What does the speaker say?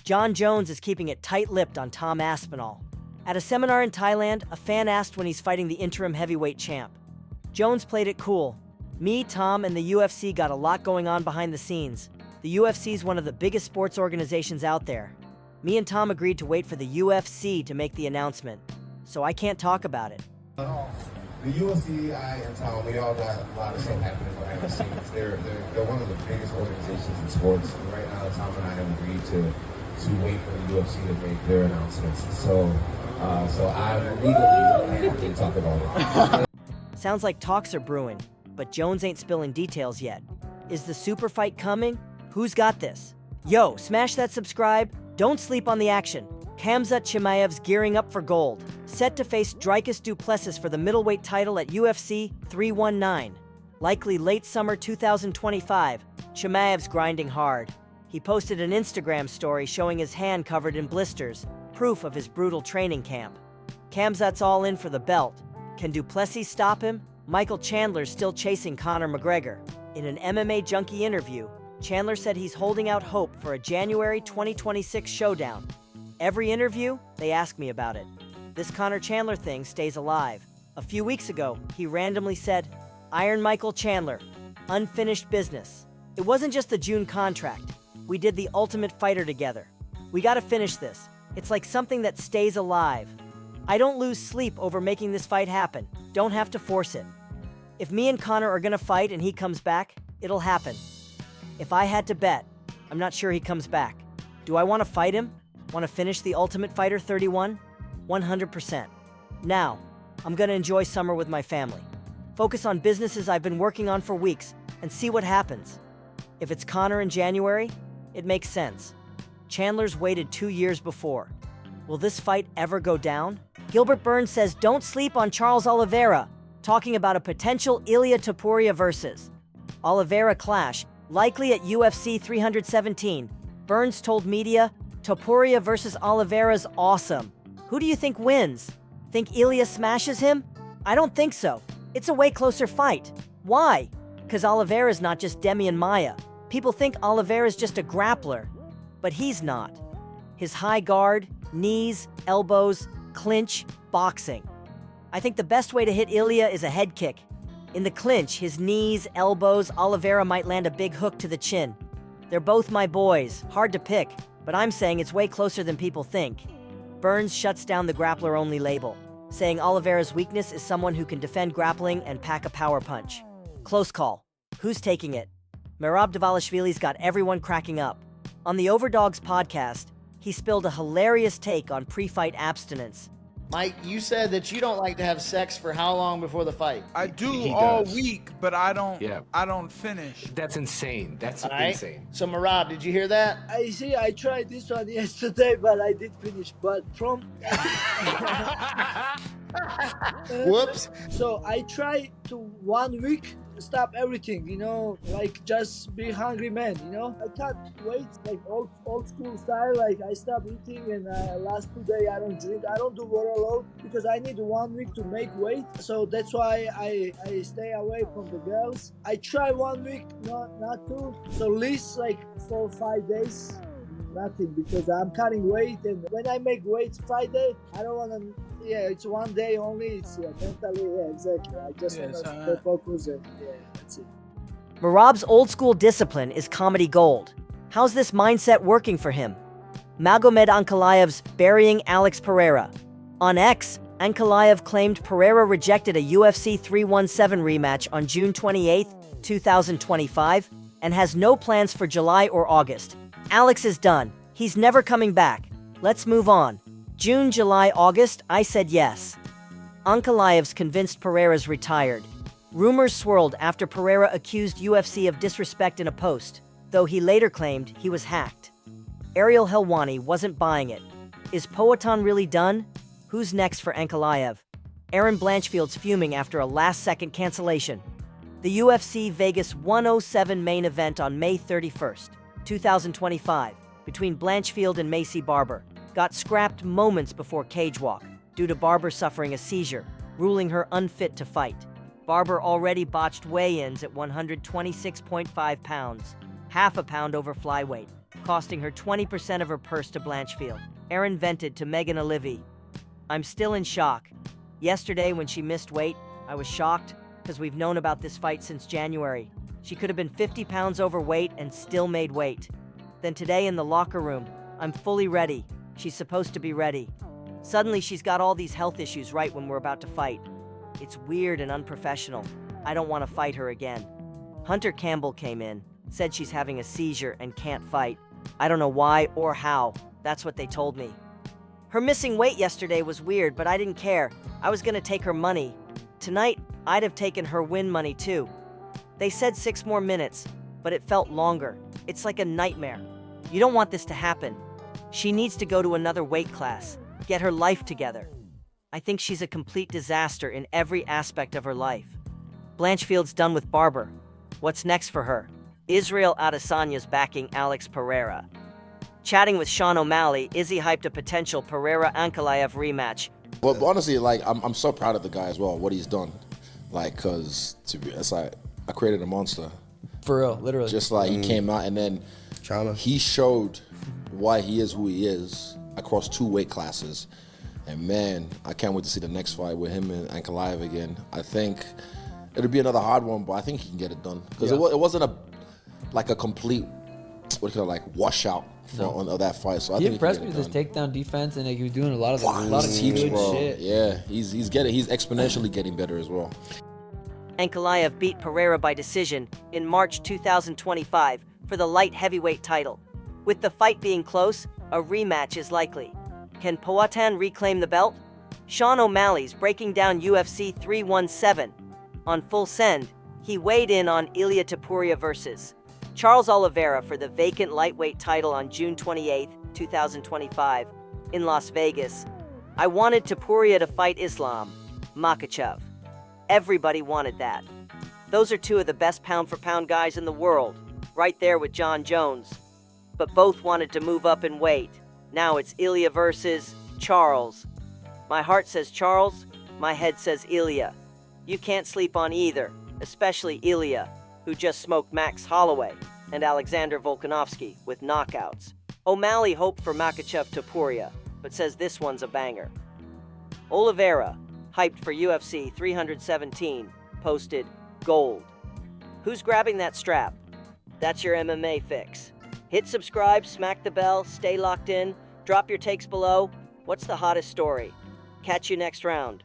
Jon Jones is keeping it tight-lipped on Tom Aspinall. At a seminar in Thailand, a fan asked when he's fighting the interim heavyweight champ. Jones played it cool. Me, Tom, and the UFC got a lot going on behind the scenes. The UFC is one of the biggest sports organizations out there. Me and Tom agreed to wait for the UFC to make the announcement, so I can't talk about it. The UFC, I and Tom, we all got a lot of stuff happening behind the scenes. They're one of the biggest organizations in sports. And right now, Tom and I have agreed to wait for the UFC to make their announcements. So I legally can't talk about it. Sounds like talks are brewing, but Jones ain't spilling details yet. Is the super fight coming? Who's got this? Yo, smash that subscribe. Don't sleep on the action. Khamzat Chimaev's gearing up for gold, set to face Dricus Du Plessis for the middleweight title at UFC 319. Likely late summer 2025, Chimaev's grinding hard. He posted an Instagram story showing his hand covered in blisters, proof of his brutal training camp. Khamzat's all in for the belt. Can Du Plessis stop him? Michael Chandler's still chasing Conor McGregor. In an MMA Junkie interview, Chandler said he's holding out hope for a January 2026 showdown. Every interview, they ask me about it. This Conor Chandler thing stays alive. A few weeks ago, he randomly said, Iron Michael Chandler, unfinished business. It wasn't just the June contract. We did the Ultimate Fighter together. We gotta finish this. It's like something that stays alive. I don't lose sleep over making this fight happen. Don't have to force it. If me and Conor are gonna fight and he comes back, it'll happen. If I had to bet, I'm not sure he comes back. Do I want to fight him? Want to finish the Ultimate Fighter 31? 100%. Now, I'm gonna enjoy summer with my family. Focus on businesses I've been working on for weeks and see what happens. If it's Conor in January, it makes sense. Chandler's waited 2 years before. Will this fight ever go down? Gilbert Burns says don't sleep on Charles Oliveira, talking about a potential Ilia Topuria versus Oliveira clash, likely at UFC 317. Burns told media, Topuria versus Oliveira's awesome. Who do you think wins? Think Ilia smashes him? I don't think so. It's a way closer fight. Why? Because Oliveira's not just Demian Maia. People think Oliveira's just a grappler, but he's not. His high guard, knees, elbows, clinch, boxing. I think the best way to hit Ilia is a head kick. In the clinch, his knees, elbows, Oliveira might land a big hook to the chin. They're both my boys, hard to pick, but I'm saying it's way closer than people think. Burns shuts down the grappler-only label, saying Oliveira's weakness is someone who can defend grappling and pack a power punch. Close call. Who's taking it? Merab Dvalishvili's got everyone cracking up. On the Overdogs podcast, he spilled a hilarious take on pre-fight abstinence. Mike, you said that you don't like to have sex for how long before the fight? I do He all does. week, but I don't. Yeah. I don't finish. That's insane. That's All right. insane. So, Merab, did you hear that? I see. I tried this one yesterday, but I did finish. But from Whoops. so I try to 1 week stop everything. Like just be hungry man. I cut weight like old school style. Like I stop eating and last 2 days I don't drink. I don't do water load because I need 1 week to make weight. So that's why I stay away from the girls. I try 1 week, not two. So least like 4 or 5 days. Nothing because I'm cutting weight, and when I make weight Friday, I don't want to. Yeah, it's 1 day only. It's mentally, exactly. I just want to stay focused, and that's it. Merab's old-school discipline is comedy gold. How's this mindset working for him? Magomed Ankalaev's burying Alex Pereira. On X, Ankalaev claimed Pereira rejected a UFC 317 rematch on June 28, 2025, and has no plans for July or August. Alex is done. He's never coming back. Let's move on. June, July, August, I said yes. Ankalaev's convinced Pereira's retired. Rumors swirled after Pereira accused UFC of disrespect in a post, though he later claimed he was hacked. Ariel Helwani wasn't buying it. Is Poatan really done? Who's next for Ankalaev? Aaron Blanchfield's fuming after a last-second cancellation. The UFC Vegas 107 main event on May 31st, 2025, between Blanchfield and Macy Barber, got scrapped moments before Cage Walk due to Barber suffering a seizure, ruling her unfit to fight. Barber already botched weigh-ins at 126.5 pounds. half a pound over flyweight, costing her 20% of her purse to Blanchfield. Erin vented to Megan Olivi. I'm still in shock. Yesterday, when she missed weight, I was shocked because we've known about this fight since January. She could have been 50 pounds overweight and still made weight. Then today in the locker room, I'm fully ready. She's supposed to be ready. Suddenly she's got all these health issues right when we're about to fight. It's weird and unprofessional. I don't want to fight her again. Hunter Campbell came in, said she's having a seizure and can't fight. I don't know why or how. That's what they told me. Her missing weight yesterday was weird, but I didn't care. I was gonna take her money. Tonight, I'd have taken her win money too. They said 6 more minutes, but it felt longer. It's like a nightmare. You don't want this to happen. She needs to go to another weight class, get her life together. I think she's a complete disaster in every aspect of her life. Blanchfield's done with Barber. What's next for her? Israel Adesanya's backing Alex Pereira. Chatting with Sean O'Malley, Izzy hyped a potential Pereira-Ankalaev rematch. Well, honestly, like, I'm so proud of the guy as well, what he's done. Like, cause it's like, I created a monster. For real, literally. Just like he came out and then he showed why he is who he is across 2 weight classes. And man, I can't wait to see the next fight with him and Ankalaev again. I think it'll be another hard one, but I think he can get it done. Because it wasn't a complete, washout of that fight. So I think impressed me with his takedown defense, and he was doing a lot of good bro. shit. Yeah, he's exponentially getting better as well. Ankalaev beat Pereira by decision in March 2025 for the light heavyweight title. With the fight being close, a rematch is likely. Can Poatan reclaim the belt? Sean O'Malley's breaking down UFC 317. On Full Send, he weighed in on Ilia Topuria versus Charles Oliveira for the vacant lightweight title on June 28, 2025, in Las Vegas. I wanted Topuria to fight Islam Makhachev. Everybody wanted that. Those are 2 of the best pound-for-pound guys in the world, right there with Jon Jones. But both wanted to move up in weight. Now it's Ilia versus Charles. My heart says Charles, my head says Ilia. You can't sleep on either, especially Ilia, who just smoked Max Holloway and Alexander Volkanovski with knockouts. O'Malley hoped for Makhachev Topuria, but says this one's a banger. Oliveira, hyped for UFC 317, posted gold. Who's grabbing that strap? That's your MMA fix. Hit subscribe, smack the bell, stay locked in, drop your takes below. What's the hottest story? Catch you next round.